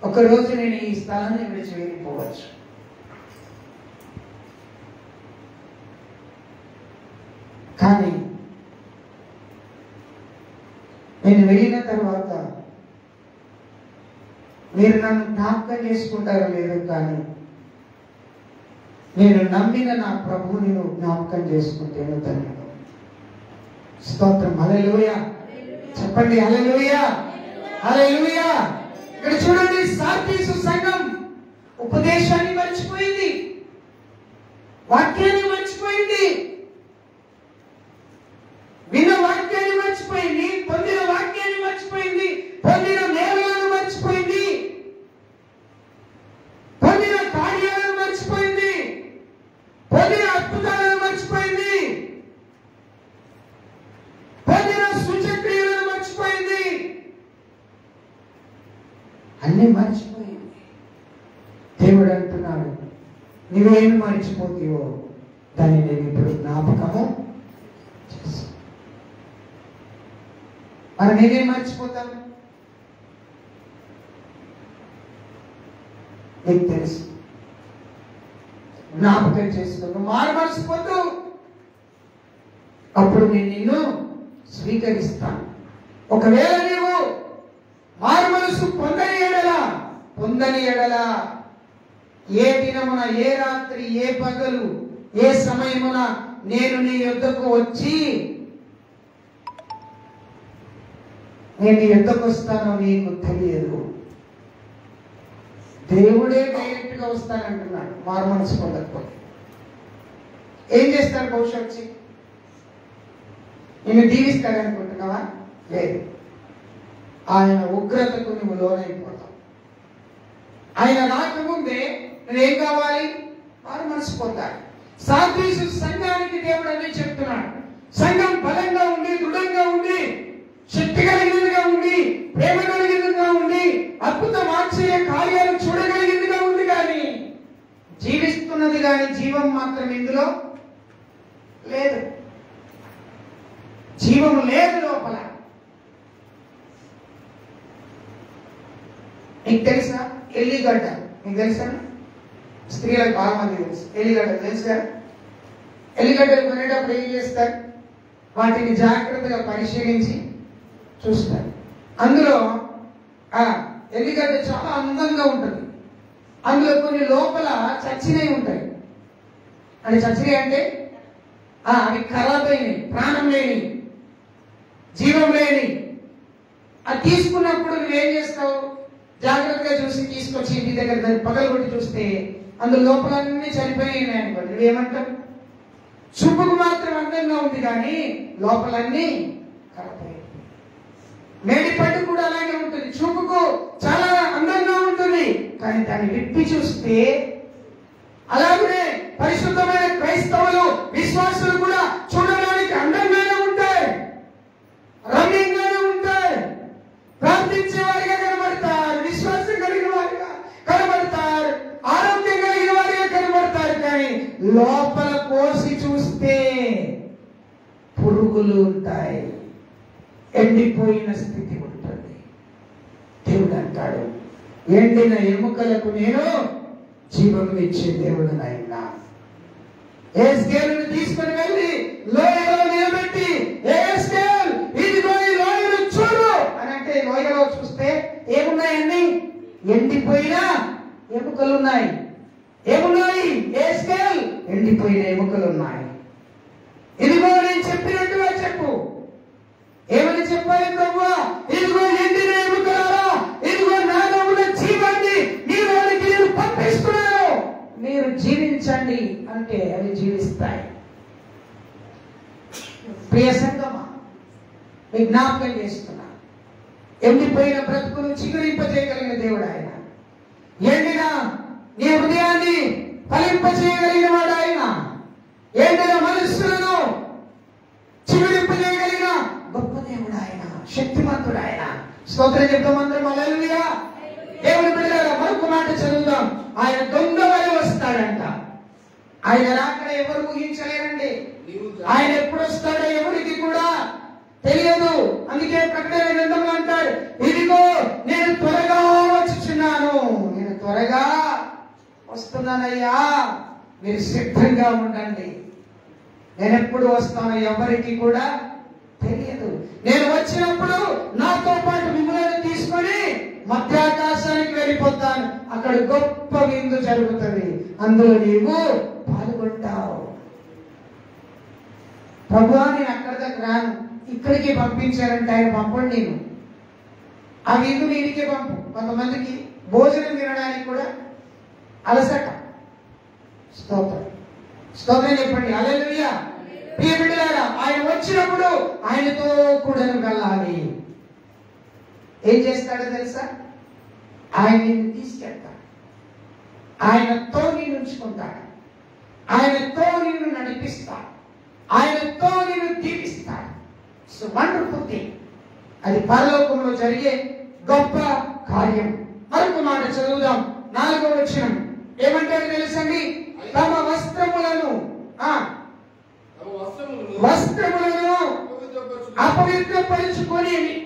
ఒకరోజు నేను ఈ స్థలాన్ని విడిచి వెళ్ళిపోవచ్చు, కానీ నేను వెళ్ళిన తర్వాత మీరు నన్ను జ్ఞాపకం చేసుకుంటారో లేదో, కానీ నేను నమ్మిన నా ప్రభువుని నువ్వు జ్ఞాపకం చేసుకుంటేను ధన్యుడు. స్తోత్రం. హల్లెలూయా చెప్పండి, హల్లెలూయా, హల్లెలూయా. ఇక్కడ చూడండి, సార్దీసు సంఘం ఉపదేశాన్ని మర్చిపోయింది, వాక్యాన్ని మర్చిపోయింది, విన్న వాక్యాన్ని మర్చిపోయింది, పొందిన వాక్యాన్ని మర్చిపోయింది, పొందిన మేలులను మర్చిపోయింది, పొందిన కార్యాలను మర్చిపోయింది, పొందిన అద్భుతాలను మర్చిపోయింది, పొందిన సూచక్రియలను మర్చిపోయింది, అన్ని మర్చిపోయింది. దేవుడు అంటున్నాడు, నువ్వేమి మర్చిపోతావో దాన్ని నేను ఇప్పుడు జ్ఞాపకము చేస్తాను. మరి నేనేం మర్చిపోతాను? నీకు తెలుసు. జ్ఞాపకం చేసుకున్నావు, మారు మర్చిపోతూ, అప్పుడు నేను నిన్ను స్వీకరిస్తాను. ఒకవేళ నీవు మారు మనసు పొందని ఎడల ఏ దినమున, ఏ రాత్రి, ఏ పగలు, ఏ సమయమున నేను నీ యొద్దకు వచ్చి నేను ఎందుకు వస్తానో నీకు తెలియదు. దేవుడే డైరెక్ట్ గా వస్తానంటున్నాడు. మారు మనసు పొందకపోతే ఏం చేస్తాడు? బహుశా వచ్చి నిన్ను దీవిస్తాడనుకుంటున్నావా? లేదు. ఆయన ఉగ్రతకు నువ్వు లోనైపోతావు. ఆయన రాకముందే నువ్వేం కావాలి? మారు మనసు పొందాలి. సార్దీసు సంఘానికి దేవుడు అన్నీ చెప్తున్నాడు. సంఘం బలంగా ఉండి, దృఢంగా ఉండి, శక్తి కలిగినదిగా ఉంది, ప్రేమ కలిగినదిగా ఉంది, అద్భుతం ఆశ్చర్య కార్యాలు చూడగలిగినదిగా ఉంది, కానీ జీవిస్తున్నది కానీ జీవం మాత్రం ఇందులో లేదు. జీవం లేదు లోపల. మీకు తెలుసా ఎల్లిగడ్డ? మీకు తెలుసా? స్త్రీలకు బాగా మంది తెలుసు. ఎల్లిగడ్డ తెలుసు కదా? ఎల్లిగడ్డలు కొనేటప్పుడు ఏం చేస్తారు? వాటిని జాగ్రత్తగా పరిశీలించి చూస్తారు. అందులో ఎల్లిగడ్డ చాలా అందంగా ఉంటుంది. అందులో కొన్ని లోపల చచ్చినవి ఉంటాయి. అది చచ్చినవి అంటే అవి ఖరాబ్ అయినవి, ప్రాణం లేని, జీవం లేని. అది తీసుకున్నప్పుడు నువ్వేం చేస్తావు? జాగ్రత్తగా చూసి తీసుకొచ్చి ఇంటి దగ్గర దాన్ని పగలగొట్టి చూస్తే అందులో లోపలన్నీ చనిపోయినాయి అనుకోండి, నువ్వేమంటావు? చూపుకు మాత్రం అందంగా ఉంది కానీ లోపలన్నీ ఖరాబ్ అయ్యాయి. మేడి పండు కూడా అలాగే ఉంటుంది, చూపుకు చాలా అందంగా ఉంటుంది, కానీ దాన్ని విప్పి చూస్తే అలాగే పరిశుద్ధమైన క్రైస్తవులు విశ్వాసులు కూడా చూడడానికి అందంగానే ఉంటాయి, రమ్యంగానే ఉంటాయి, ప్రార్థించే వారిగా కనబడతారు, విశ్వాసం కలిగిన వారిగా కనబడతారు, ఆరోగ్యం కలిగిన వారిగా కనబడతారు. కానీ లోపల కోసి చూస్తే పురుగులు ఉంటాయి, ఎండిపోయిన స్థితి ఉంటుంది. దేవుడు అంటాడు, ఎండిన ఎముకలకు నేను జీవం ఇచ్చే దేవుడు నాయనా. ఎస్కేలును తీసుకుని వెళ్ళి లోయలో నిలబెట్టి, ఎస్కేల్ ఇదిగో ఈ లోయను చూడు అని అంటే, లోయలో చూస్తే ఏమున్నాయండి? ఎండిపోయిన ఎముకలు ఉన్నాయి. ఏమున్నాయి? ఎస్కేల్ ఎండిపోయిన ఎముకలు ఉన్నాయి. ఇదిగో నేను చెప్పినట్టుగా చెప్పు. ఏమని చెప్పాలి ప్రభువా? ఇదిగో ఎండిన ఎముకలారా, ఇదిగో నాలో ఉన్న జీవాన్ని మీలోనికి నేను పంపిస్తున్నాను, మీరు జీవించండి అంటే అవి జీవిస్తాయి. ప్రియ సంగమా, విజ్ఞాపకం చేస్తున్నా, ఎండిపోయిన బ్రతుకును చిగురింపజేయగలిగిన దేవుడు ఆయన. ఎండిన నీ హృదయాన్ని ఫలింపజేయగలిగిన వాడు ఆయన. ఎండిన మనస్సులను చిగురింపజేయగలిగిన గొప్ప దేవుడు ఆయన, శక్తిమంతుడు ఆయన. స్తోత్రం చెప్తాం అందరం హల్లెలూయా. దేవుని బిడ్డలారా, మరొక మాట చదువుదాం. ఆయన దొంగ వలె వస్తాడంట. ఆయన రాకడ ఎవరు ఊహించలేరండి. ఆయన ఎప్పుడు వస్తాడో ఎవరికి కూడా తెలియదు. అందుకే ప్రకటన గ్రంథంలో అంటాడు, ఇదిగో నేను త్వరగా వచ్చుచున్నాను, నేను త్వరగా వస్తున్నానయ్యా, మీరు సిద్ధంగా ఉండండి. నేను ఎప్పుడు వస్తానో ఎవరికి కూడా తెలియదు. నేను వచ్చినప్పుడు నాతో పాటు మిమ్మల్ని తీసుకొని మధ్యాకాశానికి వెళ్ళిపోతాను. అక్కడ గొప్ప విందు జరుగుతుంది, అందులో నీవు పాల్గొంటావు. ప్రభువా, నేను అక్కడి దగ్గర రాను, ఇక్కడికి పంపించారంటే ఆయన పంపండి, నేను ఆ విందు నీకే పంపు. కొంతమందికి భోజనం తినడానికి కూడా అలసట. స్తోత్రం స్తోత్రం చెప్పండి హల్లెలూయా. ప్రియ బిడ్డలారా, ఆయన వచ్చినప్పుడు ఆయనతో కూడా వెళ్ళాలి. ఏం చేస్తాడో తెలుసా? ఆయన నిన్ను తీసుకెళ్తాడు, ఆయనతో నిన్ను ఉంచుకుంటాడు, ఆయనతో నిన్ను నడిపిస్తాడు, ఆయనతో నిన్ను దీవిస్తాడు. So wonderful thing. అది పరలోకంలో జరిగే గొప్ప కార్యం. మరొక మాట చదువుదాం, 4వ వచనం. ఏమంటారు తెలుసండి? తమ వస్త్రములను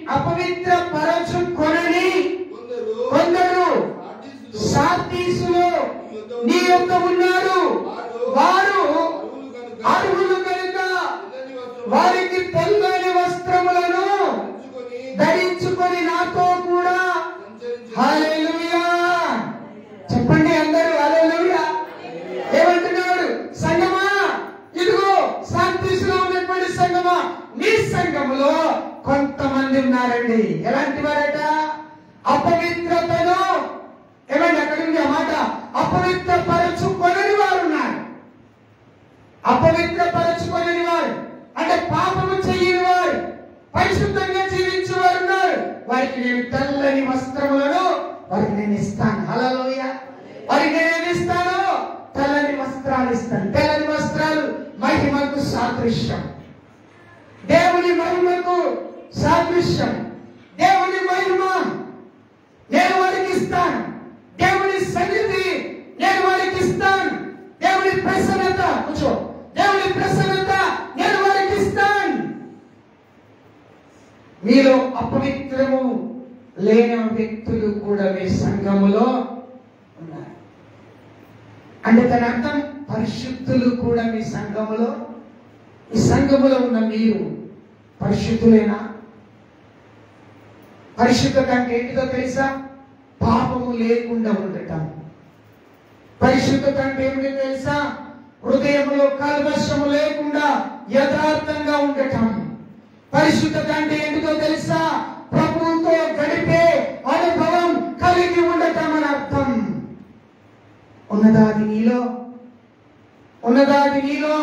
అపవిత్రపరచుకొనని కొందరు సార్దీసులో నీ యొద్ద ఉన్నారు. వారు అర్హులు కనుక వారికి తెల్లని వస్త్రములను ధరించుకొని నాతో కూడా హల్లెలూయా చెప్పండి అందరూ హల్లెలూయా. ఏమంటున్నాడు? సంగమా, ఇదిగో సార్దీసులో ఉన్నటువంటి సంగమా, నీ సంఘములో కొంతమంది ఉన్నారండి. ఎలాంటి వారట? అపవిత్రతను ఏమండి అక్కడ ఉంది ఆ మాట, అపవిత్రపరచుకొనని వారు ఉన్నారు. అపవిత్రపరచుకొనని వారు అంటే పాపము చేయని వారు, పరిశుద్ధంగా జీవించే వారు ఉన్నారు. వారికి నేను తెల్లని వస్త్రములను వారికి నేను ఇస్తాను. హల్లెలూయా. వారికి నేను ఇస్తాను, తెల్లని వస్త్రాలు ఇస్తాను. తెల్లని వస్త్రాలు మహిమకు సాదృశ్యం, దేవుని మహిమకు సాదృశ్యం. దేవుని మహిమ నేను వారికి ఇస్తాను, దేవుని సన్నిధి నేను వారికి ఇస్తాను, దేవుని ప్రసన్నత కూర్చో, దేవుని ప్రసన్నత నేను వారికి ఇస్తాను. మీలో అపవిత్రము లేని వ్యక్తులు కూడా మీ సంఘములో ఉన్నారు. అంటే దాని అర్థం పరిశుద్ధులు కూడా మీ సంఘములో, ఈ సంఘములో ఉన్న మీరు పరిశుద్ధులేనా? పరిశుద్ధత అంటే ఏంటిదో తెలుసా? పాపము లేకుండా ఉండటం. పరిశుద్ధత అంటే ఏమిటో తెలుసా? హృదయంలో కల్మషము లేకుండా యథార్థంగా ఉండటం. పరిశుద్ధత అంటే ఏంటిదో తెలుసా? ప్రభువుతో గడిపే అనుభవం కలిగి ఉండటం అని అర్థం. ఉన్నదాది నీలో, ఉన్నదాది నీలో.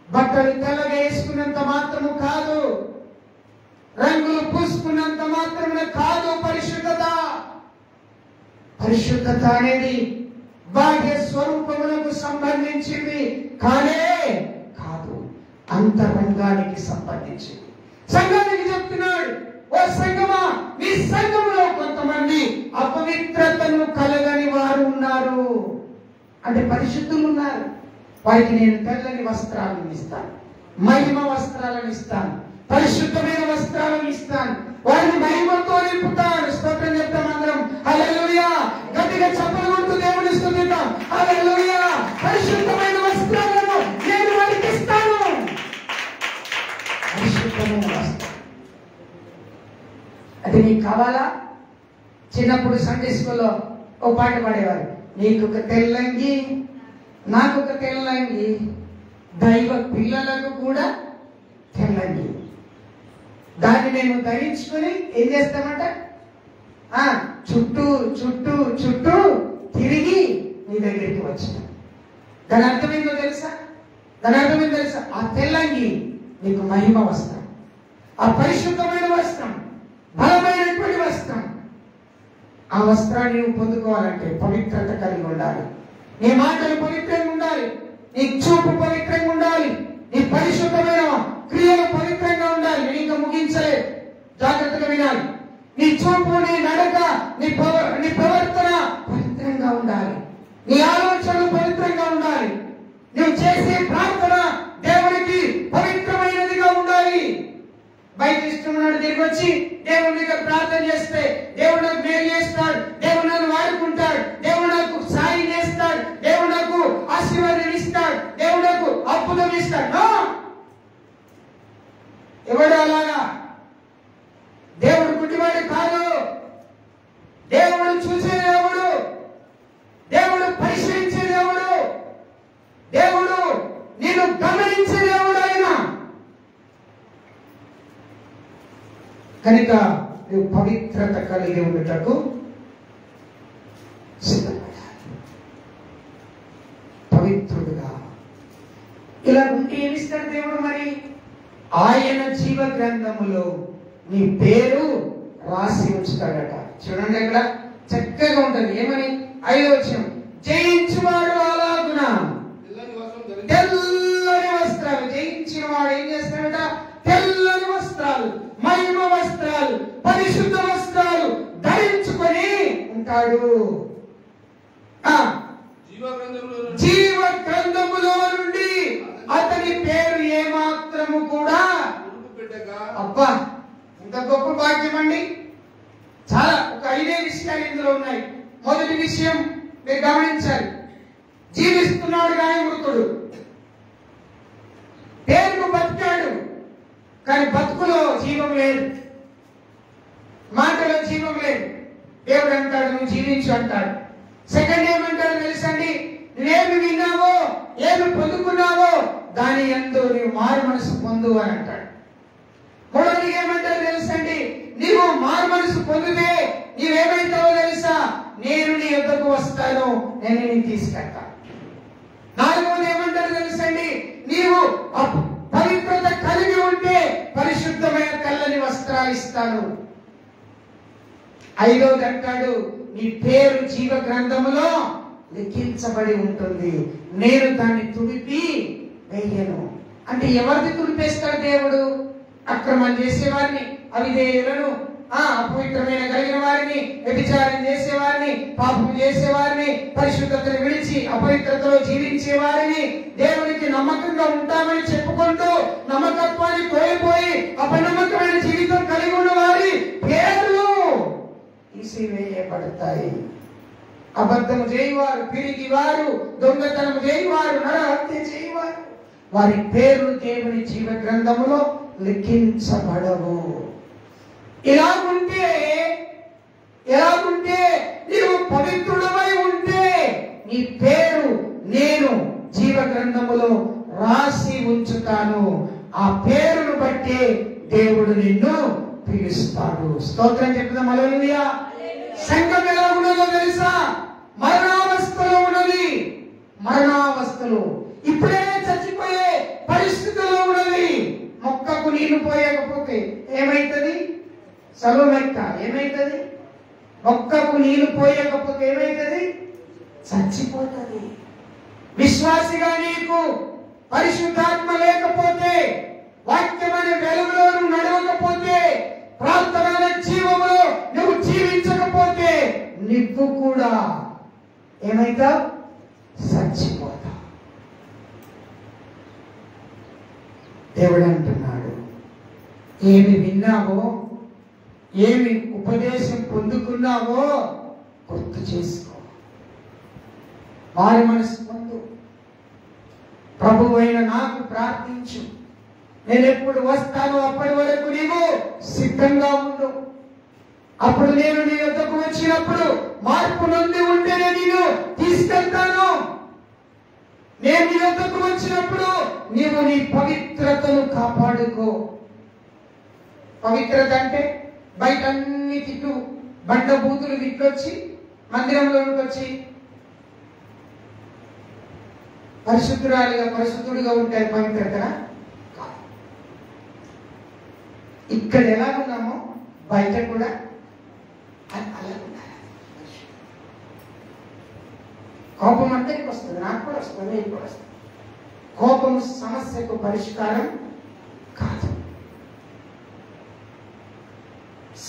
బట్టలు తెల్లగా వేసుకున్నంత మాత్రము కాదు, రంగులు పూసి పరిశుద్ధత అనేది బాహ్య స్వరూపములకు సంబంధించింది కానే కాదు, అంతరంగానికి సంబంధించింది. సంఘానికి చెప్తున్నాడు, ఓ సంఘమా, మీ సంఘంలో కొంతమంది అపవిత్రతను కలగని వారు ఉన్నారు. అంటే పరిశుద్ధులు ఉన్నారు. వారికి నేను తెల్లని వస్త్రాలను ఇస్తాను, మహిమ వస్త్రాలను ఇస్తాను, పరిశుద్ధమైన వస్త్రాలను ఇస్తాను, వారిని మహిమతో నింపుతాను. స్తోత్రం చెప్తాం అందరం. హల్లెలూయా. గట్టిగా చప్పట్లు కొడుతూ దేవుని స్తుతిద్దాం. హల్లెలూయా. పరిశుద్ధమైన వస్త్రాలను నేను వారికి ఇస్తాను. పరిశుద్ధమైన వస్త్రం అది నీకు కావాలా? చిన్నప్పుడు సండే స్కూల్లో ఓ పాట పాడేవారు, నీకొక తెల్లంగి నాకొక తెల్లంగి, దైవ పిల్లలకు కూడా తెల్లంగి. దాన్ని మేము ధరించుకొని ఏం చేస్తామంట, చుట్టూ చుట్టూ చుట్టూ తిరిగి నీ దగ్గరికి వచ్చిన. దాని అర్థమేందో తెలుసా? దాని అర్థమేందో తెలుసా? ఆ తెల్లంగి నీకు మహిమ వస్త్రం, ఆ పరిశుద్ధమైన వస్త్రం, బలమైనటువంటి వస్త్రం. ఆ వస్త్రాన్ని నువ్వు పొందుకోవాలంటే పవిత్రత కలిగి ఉండాలి. నీ మాటలు పవిత్రంగా ఉండాలి, నీ చూపు పవిత్రంగా ఉండాలి, నీ పరిశుద్ధమైన క్రియలు పవిత్రంగా ఉండాలి. నేను ఇంకా ముగించలేదు, జాగ్రత్తగా వినాలి. నీ చూపు, నీ నడక, నీ ప్రవర్తన పవిత్రంగా ఉండాలి. నీ ఆలోచనలు పవిత్రంగా ఉండాలి. నువ్వు చేసే ప్రార్థన దేవునికి పవిత్రమైనదిగా ఉండాలి. బయట ఇష్టమున్నాడు తిరిగి వచ్చి దేవుని దగ్గర ప్రార్థన చేస్తే దేవుడు నాకు మేలు చేస్తాడు, దేవుడు నన్ను వాడుకుంటాడు, దేవుడు నాకు సాయం చేస్తాడు, దేవుడు నాకు ఆశీర్వాదం ఇస్తాడు, దేవుడు నాకు అద్భుతం ఇస్తాడు. ఎవడు అలాగా? దేవుడు గుడ్డివాడు కాదు. దేవుడు చూసే దేవుడు, దేవుడు పరిశీలించే దేవుడు, దేవుడు నేను గమనించే దేవుడు ఆయన. కనుక నువ్వు పవిత్రత కలిగి ఉండటకు సిద్ధపడాలి, పవిత్రుడుగా. ఇలా ఉంటే ఏమిస్తాడు దేవుడు? మరి ఆయన జీవ గ్రంథములో నీ పేరు రాసి ఉంచుతాడట. చూడండి అక్కడ చక్కగా ఉంటుంది. ఏమని? 5వ వచనం, జయించువాడు అలాగున తెల్లని వస్త్రాలు. జయించిన వాడు ఏం చేస్తాడట? తెల్లని వస్త్రాలు, మహిమ వస్త్రాలు, పరిశుద్ధ వస్త్రాలు ధరించుకొని ఉంటాడు. జీవ గ్రంథములో నుండి అతని పేరు ఏమాత్రము కూడా. అబ్బా, ఇంత గొప్ప భాగ్యం అండి. చాలా ఒక 5 విషయాలు ఇందులో ఉన్నాయి. మొదటి విషయం మీరు గమనించాలి, జీవిస్తున్నాడు కానీ మృతుడు. పేరుకు బతికాడు కానీ బతుకులో జీవం లేదు, మాటలో జీవం లేదు. దేవుడు అంటాడు నువ్వు జీవించు అంటాడు. సెకండ్ ఏమంటాడు తెలుసండి? నువ్వేమి విన్నావో, ఏమి పొందుకున్నావో దాని యందు నీవు మారు మనసు పొందు అని అంటాడు. మూడవది ఏమంటారు తెలుసండి? నీవు మారు మనసు పొందితే నీవేమైతావో తెలుసా? నేను నీ యొద్దకు వస్తాను, నేను నీ తీసుకెళ్తా. నాలుగవది ఏమంటారు తెలుసండి? నీవు పవిత్రత కలిగి ఉంటే పరిశుద్ధమైన తెల్లని వస్త్రాలు ఇస్తాను. 5వది అంటాడు నీ పేరు జీవ గ్రంథములో లిఖించబడి ఉంటుంది, నేను దాన్ని తుడిపి వేయను. అంటే ఎవరిని తుడిపేస్తాడు దేవుడు? అక్రమం చేసేవారిని, అవిధేయులను, అపవిత్రమైన కలిగిన వారిని, వ్యభిచారం చేసేవారిని, పాపం చేసేవారిని, పరిశుద్ధతను విడిచి అపవిత్రతలో జీవించే వారిని, దేవునికి నమ్మకంగా ఉంటామని చెప్పుకుంటూ నమ్మకత్వాన్ని కోల్పోయి అపనమ్మకమైన జీవితం కలిగి ఉన్న వారి పేర్లు తీసివేయబడతాయి. అబద్ధము చేయవారు, పిరిగివారు, దొంగతనము చేయవారు, నరహత్య చేయవారు, వారి పేర్లు దేవుని జీవ గ్రంథములో లిఖించబడవు. ఎలాగుంటే నీవు పవిత్రుడమై ఉంటే నీ పేరు నేను జీవ గ్రంథములో రాసి ఉంచుతాను. ఆ పేరును బట్టి దేవుడు నిన్ను పిలుస్తాడు. స్తోత్రం చెప్తాం. హల్లెలూయా. సంఘం ఎలా ఉన్నదో తెలుసా? మరణావస్థలో ఉన్నది. మరణావస్థలో ఇప్పుడే చచ్చిపోయే పరిస్థితుల్లో ఉన్నది. మొక్కకు నీళ్లు పోయకపోతే ఏమైతుంది? సలోమెక్క ఏమైతుంది? మొక్కకు నీళ్లు పోయకపోతే ఏమైతుంది? చచ్చిపోతుంది. విశ్వాసిగా నీకు పరిశుద్ధాత్మ లేకపోతే, వాక్యమైన వెలుగులో నువ్వు నడవకపోతే, ప్రార్థన జీవములో నువ్వు జీవించకపోతే నువ్వు కూడా ఏమైతావు? చచ్చిపోతావు. దేవుడు అంటున్నాడు, ఏమి విన్నావో, ఏమి ఉపదేశం పొందుకున్నావో గుర్తు చేసుకో. వారి మనసు పొందు. ప్రభువైన నాకు ప్రార్థించు. నేను ఎప్పుడు వస్తానో అప్పటి వరకు నీవు సిద్ధంగా ఉండు. అప్పుడు నేను నీ వద్దకు వచ్చినప్పుడు మార్పు నొంది ఉంటేనే నేను తీసుకెళ్తాను. నేను నీ వద్దకు వచ్చినప్పుడు నీవు నీ పవిత్రతను కాపాడుకో. పవిత్రత అంటే బయట అన్ని తిట్టు బండ బూతులు తిట్టొచ్చి మందిరంలోకి వచ్చి పరిశుద్ధుడిగా ఉంటాయి పవిత్రతగా. ఇక్కడ ఎలా ఉన్నామో బయట కూడా అలా ఉండాలి. కోపం అందరికి వస్తుంది, నాకు కూడా వస్తుంది, నీకు కూడా వస్తుంది. కోపం సమస్యకు పరిష్కారం కాదు.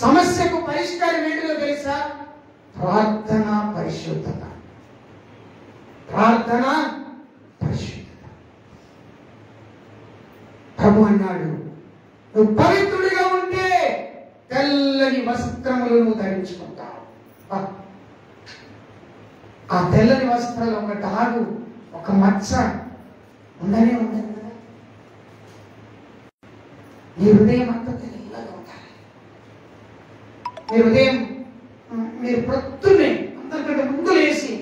సమస్యకు పరిష్కారం ఏంటో తెలుసా? ప్రార్థన, పరిశుద్ధత. ప్రార్థన, పరిశుద్ధత. ప్రభు అన్నాడు, నువ్వు పవిత్రుడిగా ఉంటే తెల్లని వస్త్రములు నువ్వు ధరించుకుంటావు. ఆ తెల్లని వస్త్రాలు ఒక డాగు, ఒక మచ్చ ఉండనే ఉండదు కదా. నీ హృదయం అంతా తెల్లగా ఉండాలి. మీ హృదయం మీరు ప్రొద్దునే అందరికంటే ముందు లేచి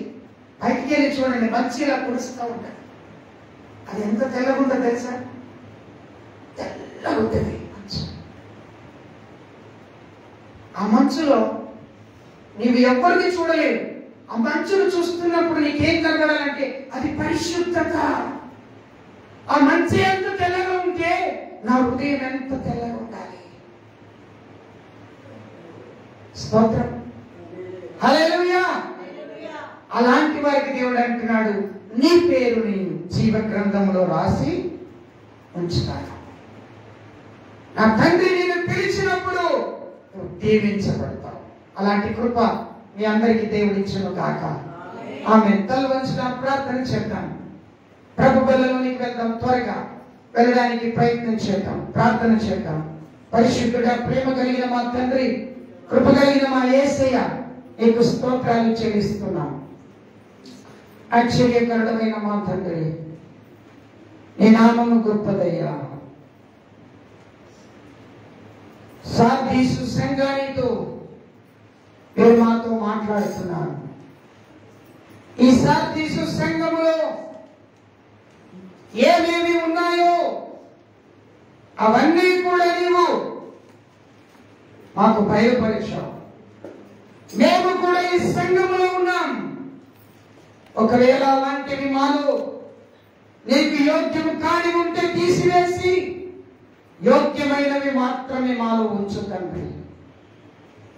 బయటికి వెళ్ళి చూడండి, మంచిగా కురుస్తూ ఉంటాయి. అది ఎంత తెల్లగా ఉందో తెలుసా? తెల్లగా ఉంటుంది మంచు. ఆ మంచులో నీవు ఎవరిని చూడలేవు. ఆ మంచును చూస్తున్నప్పుడు నీకేం కనబడాలంటే అది పరిశుద్ధత. ఆ మంచి ఎంత తెల్లగా ఉంటే నా హృదయం ఎంత తెల్లగా ఉండాలి. స్తోత్రం, హల్లెలూయా. అలాంటి వారికి దేవుడు అంటున్నాడు, నీ పేరు నేను జీవ గ్రంథంలో రాసి ఉంచుతాను. నా తండ్రి నేను పిలిచినప్పుడు నువ్వు దీవించబడతావు. అలాంటి కృప మీ అందరికీ దేవుడు ఇచ్చును గాక. ఆమె తల వంచిన ప్రార్థన చేద్దాం. ప్రభు బల్లలోనికి వెళ్దాం. త్వరగా వెళ్ళడానికి ప్రయత్నం చేద్దాం. ప్రార్థన చేద్దాం. పరిశుద్ధుడా, ప్రేమ కలిగిన మా తండ్రి, కృప కలిగిన మా యేసయ్య, నీకు స్తోత్రాలు చెల్లిస్తున్నాం. ఆశ్చర్యకరుడమైన మా తండ్రి, నీ నామము గొప్పదయ్యా. సార్దీసు సంఘానితో మీరు మాతో మాట్లాడుతున్నారు. ఈ సార్దీసు సంఘములో ఏమేమి ఉన్నాయో అవన్నీ కూడా నీవు మాకు బయలుపరిచావు. మేము కూడా ఈ సంఘములో ఉన్నాం. ఒకవేళ అలాంటివి మాలో నీకు యోగ్యము కాని ఉంటే తీసివేసి యోగ్యమైనవి మాత్రమే మాలో ఉంచు తండ్రి.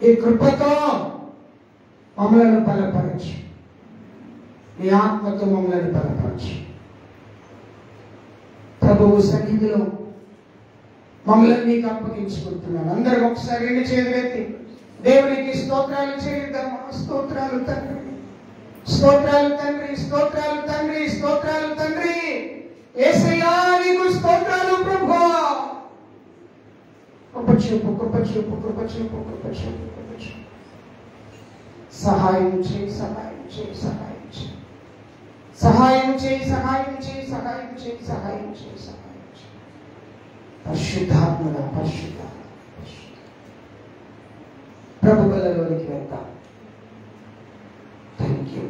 ఈ కృపతో మమ్మలను బలపరచు. నీ ఆత్మతో మమ్మలను బలపరచు. ప్రభువు సన్నిధిలో మమ్మల్ని నీకు అప్పగించుకుంటున్నాను. అందరూ ఒకసారి రెండు చేతులెత్తి దేవునికి స్తోత్రాలు చేద్దాం. స్తోత్రాలు తండ్రి, స్తోత్రాలు తండ్రి, స్తోత్రాలు తండ్రి, స్తోత్రాలు తండ్రి. యేసయ్యా నీకు స్తోత్రాలు ప్రభువా. కృప చూపు, కృప చూపు, కృప చూపు, కృప చూపు, కృప చూపు. సహాయం చేయి, సహాయం చేయి, సహాయం చేయి, సహాయం చేయి, సహాయం చేయి, సహాయం చేయి, సహాయం చేయి, సహాయం చేయి. పరిశుద్ధాత్మగా, పరిశుద్ధ ప్రభు బలలోనికి వెళ్తాం. Thank you.